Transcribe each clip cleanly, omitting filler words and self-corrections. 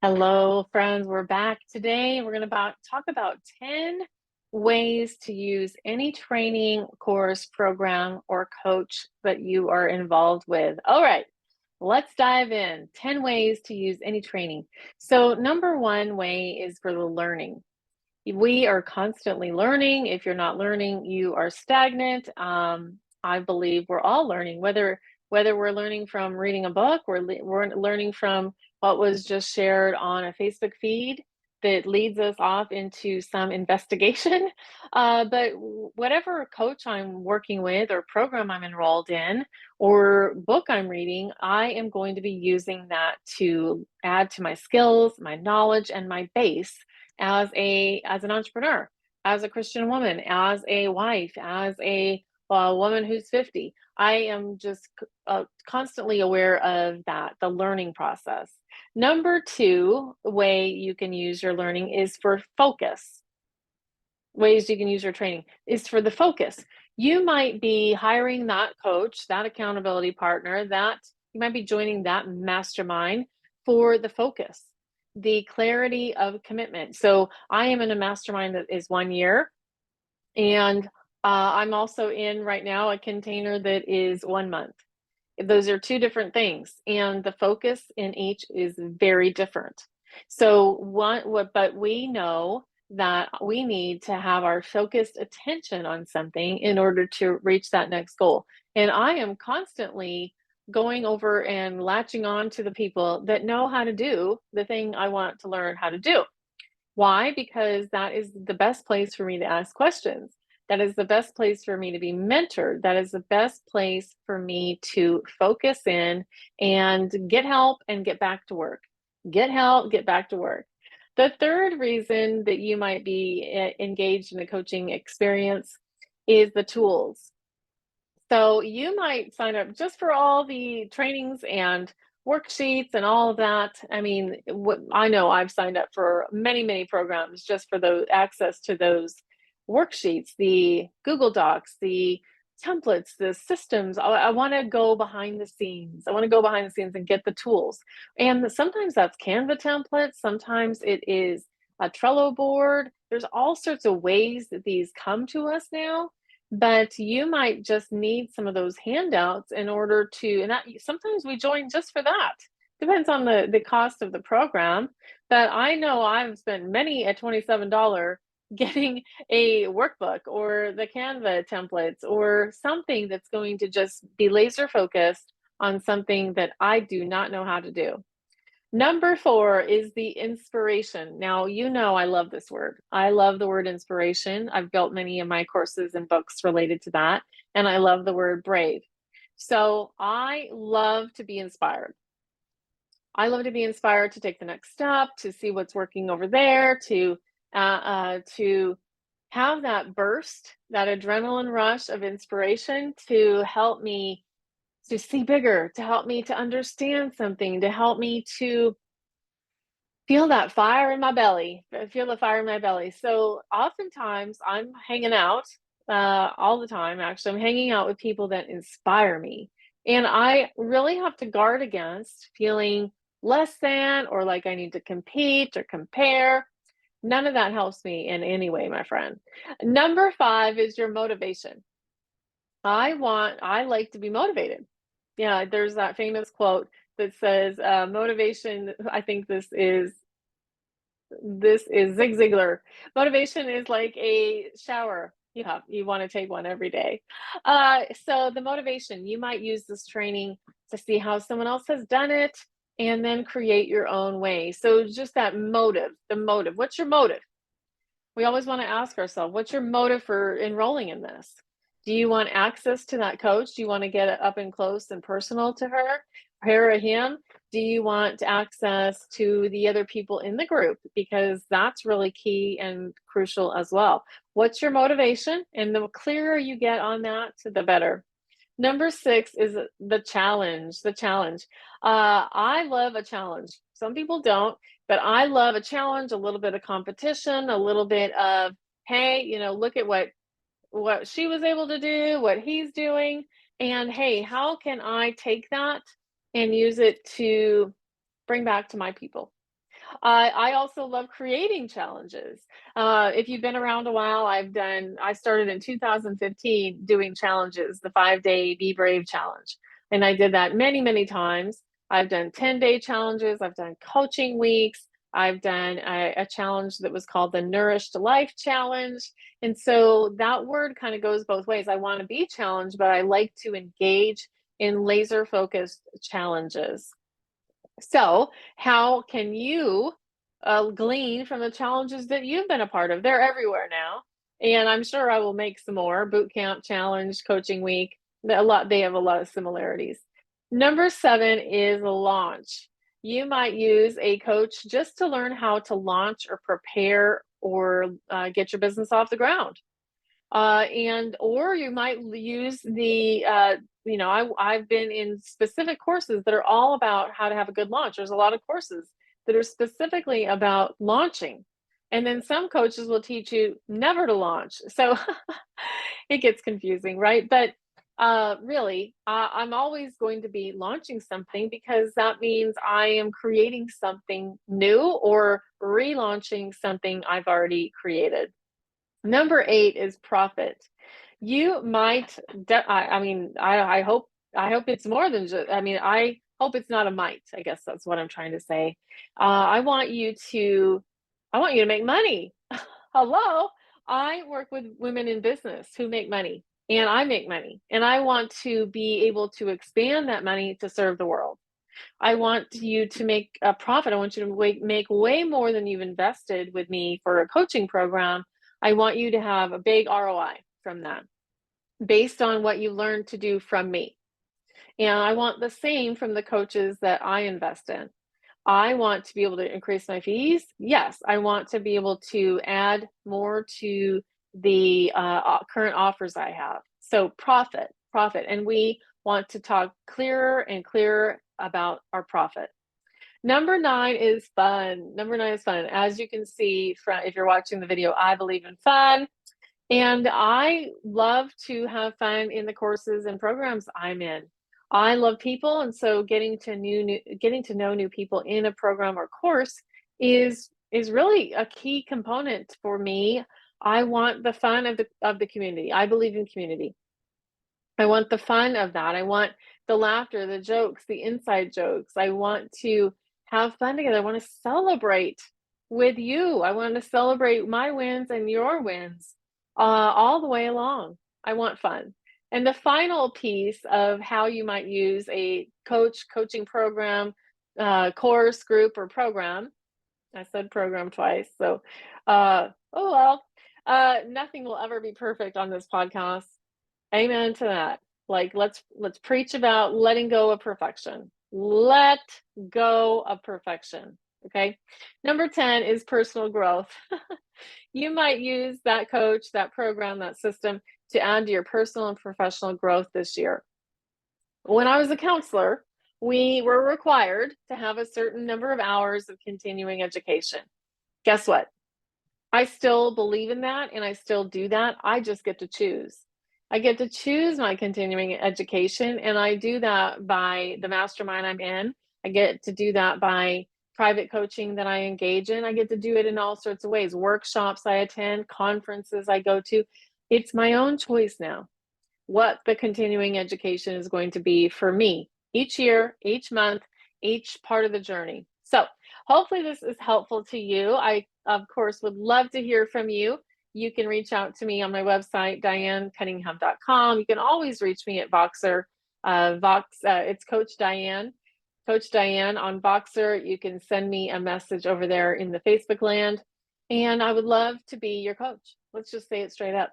Hello, friends. We're back today. We're going to talk about 10 ways to use any training, course, program, or coach that you are involved with. All right, let's dive in. 10 ways to use any training. So, number one way is for the learning. We are constantly learning. If you're not learning, you are stagnant. I believe we're all learning, whether we're learning from reading a book, we're learning from what was just shared on a Facebook feed that leads us off into some investigation. But whatever coach I'm working with, or program I'm enrolled in, or book I'm reading, I am going to be using that to add to my skills, my knowledge, and my base as an entrepreneur, as a Christian woman, as a wife, as a woman who's 50. I am just constantly aware of that, the learning process. Number two way you can use your learning is for focus. Ways you can use your training is for the focus. You might be hiring that coach, that accountability partner, that you might be joining that mastermind for the focus, the clarity of commitment. So I am in a mastermind that is 1 year, and I'm also in right now a container that is 1 month. Those are two different things, and the focus in each is very different. So but we know that we need to have our focused attention on something in order to reach that next goal. And I am constantly going over and latching on to the people that know how to do the thing I want to learn how to do. Why? Because that is the best place for me to ask questions. That is the best place for me to be mentored. That is the best place for me to focus in and get help and get back to work. Get help, get back to work. The third reason that you might be engaged in a coaching experience is the tools. So you might sign up just for all the trainings and worksheets and all of that. I mean, what I know, I've signed up for many, many programs just for those access to those worksheets, the Google Docs, the templates, the systems. I want to go behind the scenes. I want to go behind the scenes and get the tools. And sometimes that's Canva templates. Sometimes it is a Trello board. There's all sorts of ways that these come to us now, but you might just need some of those handouts in order to, and that sometimes we join just for that. Depends on the cost of the program. But I know I've spent many a $27 getting a workbook or the Canva templates or something that's going to just be laser focused on something that I do not know how to do. Number four is the inspiration. Now, you know, I love this word. I love the word inspiration. I've built many of my courses and books related to that. And I love the word brave. So I love to be inspired. I love to be inspired to take the next step, to see what's working over there, to have that burst, that adrenaline rush of inspiration to help me to see bigger, to help me to understand something, to help me to feel that fire in my belly, feel the fire in my belly. So oftentimes I'm hanging out, all the time, actually. I'm hanging out with people that inspire me. And I really have to guard against feeling less than or like I need to compete or compare. None of that helps me in any way, my friend. Number five is your motivation. I like to be motivated. Yeah, there's that famous quote that says, motivation, I think this is Zig Ziglar. Motivation is like a shower. You want to take one every day. So the motivation, you might use this training to see how someone else has done it and then create your own way. So just that motive, the motive. What's your motive? We always want to ask ourselves, what's your motive for enrolling in this? Do you want access to that coach? Do you want to get up and close and personal to her or him? Do you want access to the other people in the group? Because that's really key and crucial as well. What's your motivation? And the clearer you get on that, the better. Number six is the challenge. The challenge. I love a challenge. Some people don't, but I love a challenge, a little bit of competition, a little bit of, hey, look at what she was able to do, what he's doing, and hey, how can I take that and use it to bring back to my people? I also love creating challenges. If you've been around a while, I started in 2015 doing challenges, the 5-day Be Brave challenge. And I did that many, many times. I've done 10-day challenges. I've done coaching weeks. I've done a challenge that was called the Nourished Life Challenge. And so that word kind of goes both ways. I want to be challenged, but I like to engage in laser focused challenges. So, how can you glean from the challenges that you've been a part of? They're everywhere now, and I'm sure I will make some more boot camp challenge, coaching week. They have a lot of similarities. Number 7 is launch. You might use a coach just to learn how to launch or prepare or get your business off the ground. And or you might use I've been in specific courses that are all about how to have a good launch. There's a lot of courses that are specifically about launching. And then some coaches will teach you never to launch. So it gets confusing, right? But really, I'm always going to be launching something because that means I am creating something new or relaunching something I've already created. Number 8 is profit. You might, I hope it's more than just, I hope it's not a might. I guess that's what I'm trying to say. I want you to, I want you to make money. Hello. I work with women in business who make money and I make money and I want to be able to expand that money to serve the world. I want you to make a profit. I want you to make way more than you've invested with me for a coaching program. I want you to have a big ROI from that based on what you learned to do from me. And I want the same from the coaches that I invest in. I want to be able to increase my fees. Yes, I want to be able to add more to the current offers I have. So profit. And we want to talk clearer and clearer about our profit. Number 9 is fun. Number 9 is fun. As you can see, if you're watching the video, I believe in fun. And I love to have fun in the courses and programs I'm in. I love people, and so getting to know new people in a program or course is really a key component for me. I want the fun of the community. I believe in community. I want the fun of that. I want the laughter, the jokes, the inside jokes. I want to have fun together. I want to celebrate with you. I want to celebrate my wins and your wins all the way along. I want fun. And the final piece of how you might use a coaching program, course, group, or program. I said program twice. So, oh well. Nothing will ever be perfect on this podcast. Amen to that. Like let's preach about letting go of perfection. Let go of perfection. Okay. Number 10 is personal growth. You might use that coach, that program, that system to add to your personal and professional growth this year. When I was a counselor, we were required to have a certain number of hours of continuing education. Guess what? I still believe in that and I still do that. I just get to choose. I get to choose my continuing education, and I do that by the mastermind I'm in. I get to do that by private coaching that I engage in. I get to do it in all sorts of ways, workshops I attend, conferences I go to. It's my own choice now what the continuing education is going to be for me each year, each month, each part of the journey. So hopefully this is helpful to you. I, of course, would love to hear from you. You can reach out to me on my website, dianecunningham.com. You can always reach me at Voxer. It's Coach Diane. Coach Diane on Voxer. You can send me a message over there in the Facebook land. And I would love to be your coach. Let's just say it straight up.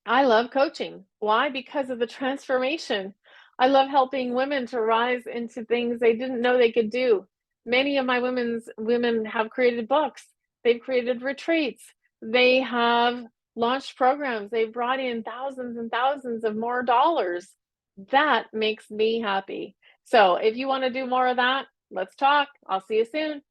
I love coaching. Why? Because of the transformation. I love helping women to rise into things they didn't know they could do. Many of my women have created books. They've created retreats. They have launched programs. They've brought in thousands and thousands of more dollars. That makes me happy. So if you want to do more of that, let's talk. I'll see you soon.